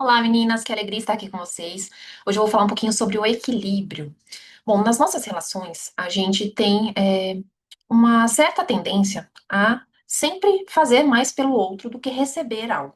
Olá, meninas, que alegria estar aqui com vocês. Hoje eu vou falar um pouquinho sobre o equilíbrio. Bom, nas nossas relações, a gente tem uma certa tendência a sempre fazer mais pelo outro do que receber algo.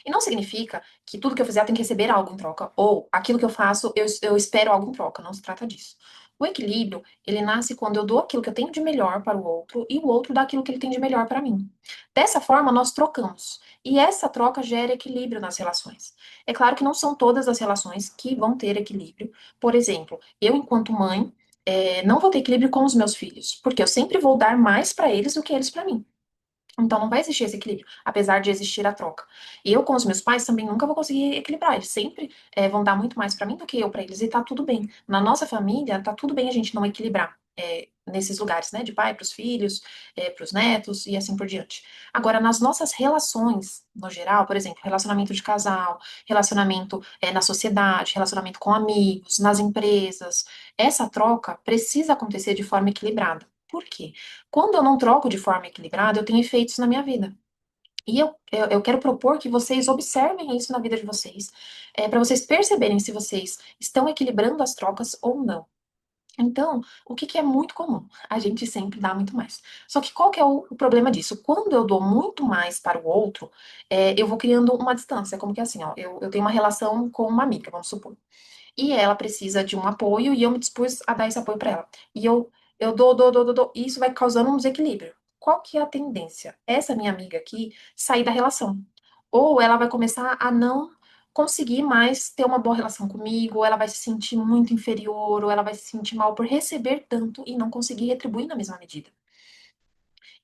E não significa que tudo que eu fizer eu tenho que receber algo em troca, ou aquilo que eu faço eu espero algo em troca, não se trata disso. O equilíbrio, ele nasce quando eu dou aquilo que eu tenho de melhor para o outro e o outro dá aquilo que ele tem de melhor para mim. Dessa forma, nós trocamos. E essa troca gera equilíbrio nas relações. É claro que não são todas as relações que vão ter equilíbrio. Por exemplo, eu, enquanto mãe, não vou ter equilíbrio com os meus filhos, porque eu sempre vou dar mais para eles do que eles para mim. Então não vai existir esse equilíbrio, apesar de existir a troca. Eu com os meus pais também nunca vou conseguir equilibrar. Eles sempre vão dar muito mais pra mim do que eu pra eles, e tá tudo bem. Na nossa família, tá tudo bem a gente não equilibrar nesses lugares, né? De pai pros filhos, pros netos e assim por diante. Agora, nas nossas relações, no geral, por exemplo, relacionamento de casal, relacionamento na sociedade, relacionamento com amigos, nas empresas, essa troca precisa acontecer de forma equilibrada. Por quê? Quando eu não troco de forma equilibrada, eu tenho efeitos na minha vida. E eu quero propor que vocês observem isso na vida de vocês, para vocês perceberem se vocês estão equilibrando as trocas ou não. Então, o que é muito comum? A gente sempre dá muito mais. Só que qual que é o problema disso? Quando eu dou muito mais para o outro, eu vou criando uma distância. Como que é assim, ó, eu tenho uma relação com uma amiga, vamos supor. E ela precisa de um apoio e eu me dispus a dar esse apoio para ela. E eu dou, e isso vai causando um desequilíbrio. Qual que é a tendência? Essa minha amiga aqui sair da relação. Ou ela vai começar a não conseguir mais ter uma boa relação comigo, ou ela vai se sentir muito inferior, ou ela vai se sentir mal por receber tanto e não conseguir retribuir na mesma medida.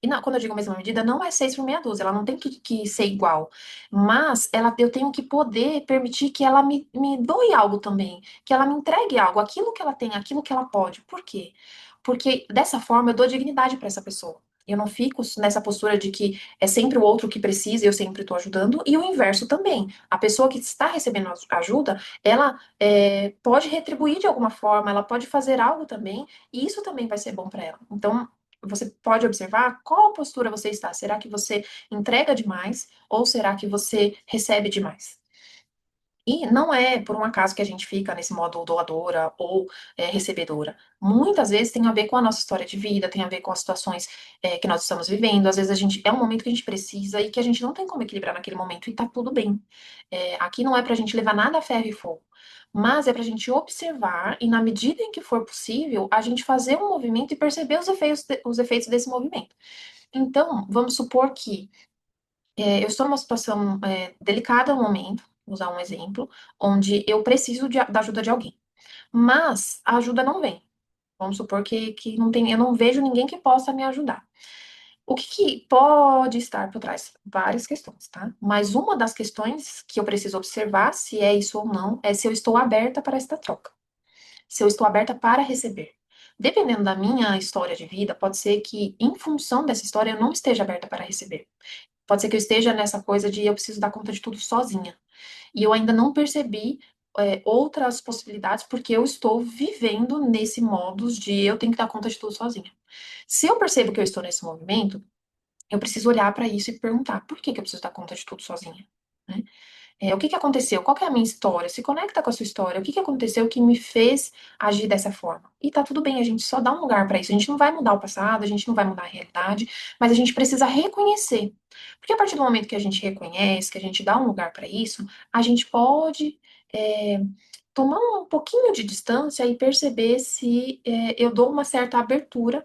E quando eu digo mesma medida, não é 6 por meia dúzia, ela não tem que ser igual. Mas eu tenho que poder permitir que ela me doe algo também, que ela me entregue algo, aquilo que ela tem, aquilo que ela pode. Por quê? Porque dessa forma eu dou dignidade para essa pessoa. Eu não fico nessa postura de que é sempre o outro que precisa e eu sempre estou ajudando, e o inverso também. A pessoa que está recebendo ajuda, ela pode retribuir de alguma forma, ela pode fazer algo também, e isso também vai ser bom para ela. Então, você pode observar qual postura você está. Será que você entrega demais ou será que você recebe demais? E não é por um acaso que a gente fica nesse modo doadora ou recebedora. Muitas vezes tem a ver com a nossa história de vida, tem a ver com as situações que nós estamos vivendo. Às vezes é um momento que a gente precisa e que a gente não tem como equilibrar naquele momento e tá tudo bem. Aqui não é pra gente levar nada a ferro e fogo, mas é pra gente observar e, na medida em que for possível, a gente fazer um movimento e perceber os efeitos desse movimento. Então, vamos supor que eu estou numa situação delicada no momento, vou usar um exemplo, onde eu preciso da ajuda de alguém, mas a ajuda não vem. Vamos supor que não tem, eu não vejo ninguém que possa me ajudar. O que pode estar por trás? Várias questões, tá? Mas uma das questões que eu preciso observar, se é isso ou não, é se eu estou aberta para esta troca, se eu estou aberta para receber. Dependendo da minha história de vida, pode ser que, em função dessa história, eu não esteja aberta para receber. Pode ser que eu esteja nessa coisa de eu preciso dar conta de tudo sozinha. E eu ainda não percebi outras possibilidades, porque eu estou vivendo nesse modus de eu tenho que dar conta de tudo sozinha. Se eu percebo que eu estou nesse movimento, eu preciso olhar para isso e perguntar por que eu preciso dar conta de tudo sozinha, né? O que aconteceu? Qual que é a minha história? Se conecta com a sua história. O que aconteceu que me fez agir dessa forma? E tá tudo bem, a gente só dá um lugar para isso. A gente não vai mudar o passado, a gente não vai mudar a realidade, mas a gente precisa reconhecer. Porque a partir do momento que a gente reconhece, que a gente dá um lugar para isso, a gente pode é, tomar um pouquinho de distância e perceber se eu dou uma certa abertura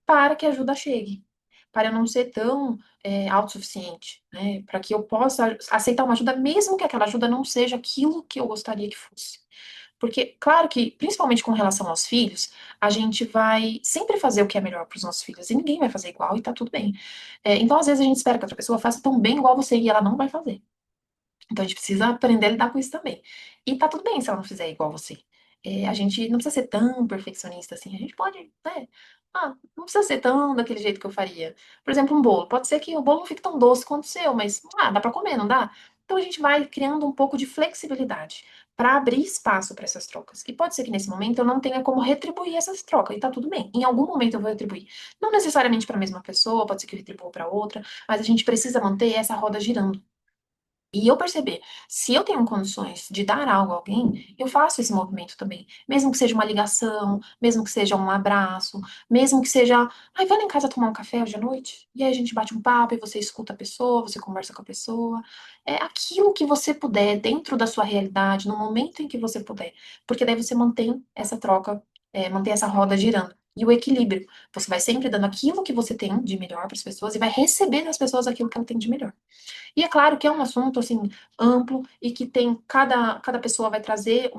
para que a ajuda chegue, para eu não ser tão autossuficiente, né? Para que eu possa aceitar uma ajuda, mesmo que aquela ajuda não seja aquilo que eu gostaria que fosse. Porque, claro que, principalmente com relação aos filhos, a gente vai sempre fazer o que é melhor para os nossos filhos, e ninguém vai fazer igual, e tá tudo bem. Então, às vezes, a gente espera que outra pessoa faça tão bem igual você, e ela não vai fazer. Então a gente precisa aprender a lidar com isso também. E tá tudo bem se ela não fizer igual você. A gente não precisa ser tão perfeccionista assim. A gente pode, né? Não precisa ser tão daquele jeito que eu faria. Por exemplo, um bolo. Pode ser que o bolo não fique tão doce quanto o seu, mas dá pra comer, não dá? Então a gente vai criando um pouco de flexibilidade para abrir espaço para essas trocas. E pode ser que nesse momento eu não tenha como retribuir essas trocas, e tá tudo bem. Em algum momento eu vou retribuir. Não necessariamente para a mesma pessoa, pode ser que eu retribua para outra, mas a gente precisa manter essa roda girando. E eu perceber, se eu tenho condições de dar algo a alguém, eu faço esse movimento também. Mesmo que seja uma ligação, mesmo que seja um abraço, mesmo que seja, ai, vai lá em casa tomar um café hoje à noite, e aí a gente bate um papo e você escuta a pessoa, você conversa com a pessoa. É aquilo que você puder, dentro da sua realidade, no momento em que você puder. Porque daí você mantém essa troca, mantém essa roda girando. E o equilíbrio. Você vai sempre dando aquilo que você tem de melhor para as pessoas e vai receber das pessoas aquilo que ela tem de melhor. E é claro que é um assunto, assim, amplo e que tem cada pessoa vai trazer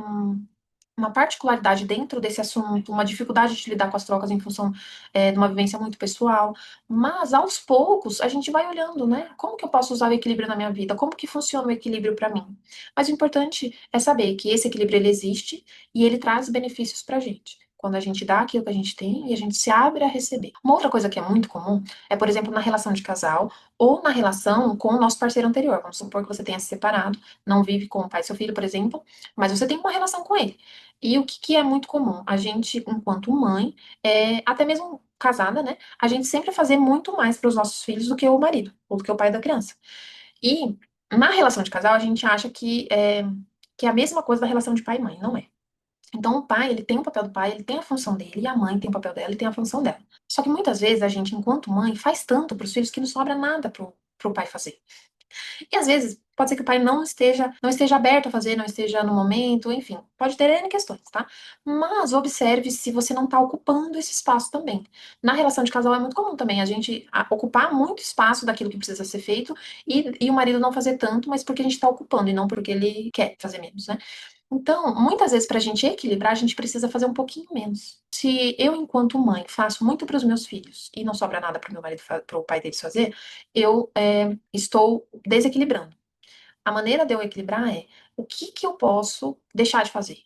uma particularidade dentro desse assunto, uma dificuldade de lidar com as trocas em função, de uma vivência muito pessoal, mas aos poucos a gente vai olhando, né, como que eu posso usar o equilíbrio na minha vida, como que funciona o equilíbrio para mim. Mas o importante é saber que esse equilíbrio ele existe e ele traz benefícios pra gente. Quando a gente dá aquilo que a gente tem e a gente se abre a receber. Uma outra coisa que é muito comum é, por exemplo, na relação de casal ou na relação com o nosso parceiro anterior. Vamos supor que você tenha se separado, não vive com o pai do seu filho, por exemplo, mas você tem uma relação com ele. E o que, que é muito comum? A gente, enquanto mãe, até mesmo casada, né? A gente sempre fazer muito mais para os nossos filhos do que o marido, ou do que o pai da criança. E na relação de casal, a gente acha que é a mesma coisa da relação de pai e mãe. Não é. Então, o pai, ele tem o papel do pai, ele tem a função dele, e a mãe tem o papel dela e tem a função dela. Só que muitas vezes a gente, enquanto mãe, faz tanto para os filhos que não sobra nada pro pai fazer. E às vezes pode ser que o pai não esteja aberto a fazer, não esteja no momento, enfim, pode ter N questões, tá? Mas observe se você não está ocupando esse espaço também. Na relação de casal é muito comum também a gente ocupar muito espaço daquilo que precisa ser feito e o marido não fazer tanto, mas porque a gente está ocupando e não porque ele quer fazer menos, né? Então, muitas vezes, para a gente equilibrar, a gente precisa fazer um pouquinho menos. Se eu, enquanto mãe, faço muito para os meus filhos e não sobra nada para o meu marido, para o pai deles fazer, eu estou desequilibrando. A maneira de eu equilibrar é o que que eu posso deixar de fazer,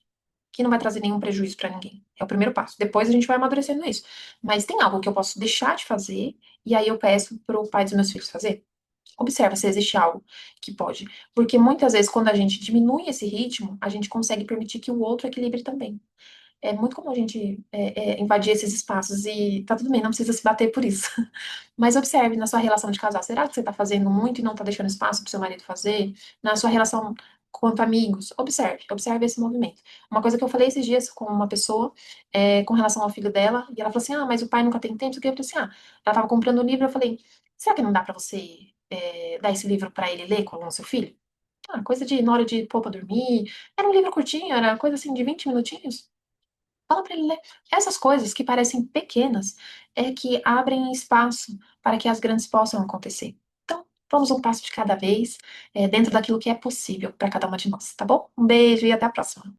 que não vai trazer nenhum prejuízo para ninguém. É o primeiro passo. Depois a gente vai amadurecendo isso. Mas tem algo que eu posso deixar de fazer e aí eu peço para o pai dos meus filhos fazer? Observa se existe algo que pode. Porque muitas vezes, quando a gente diminui esse ritmo, a gente consegue permitir que o outro equilibre também. É muito comum a gente invadir esses espaços e tá tudo bem, não precisa se bater por isso. Mas observe na sua relação de casal, será que você tá fazendo muito e não tá deixando espaço pro seu marido fazer? Na sua relação quanto amigos, observe esse movimento. Uma coisa que eu falei esses dias com uma pessoa, com relação ao filho dela, e ela falou assim, mas o pai nunca tem tempo, o que eu falei assim, ela tava comprando um livro, eu falei, será que não dá pra você dar esse livro pra ele ler com o seu filho? Coisa de, na hora de pôr pra dormir, era um livro curtinho, era coisa assim de 20 minutinhos. Fala para ele ler. Essas coisas que parecem pequenas é que abrem espaço para que as grandes possam acontecer. Então, vamos um passo de cada vez, dentro daquilo que é possível para cada uma de nós, tá bom? Um beijo e até a próxima.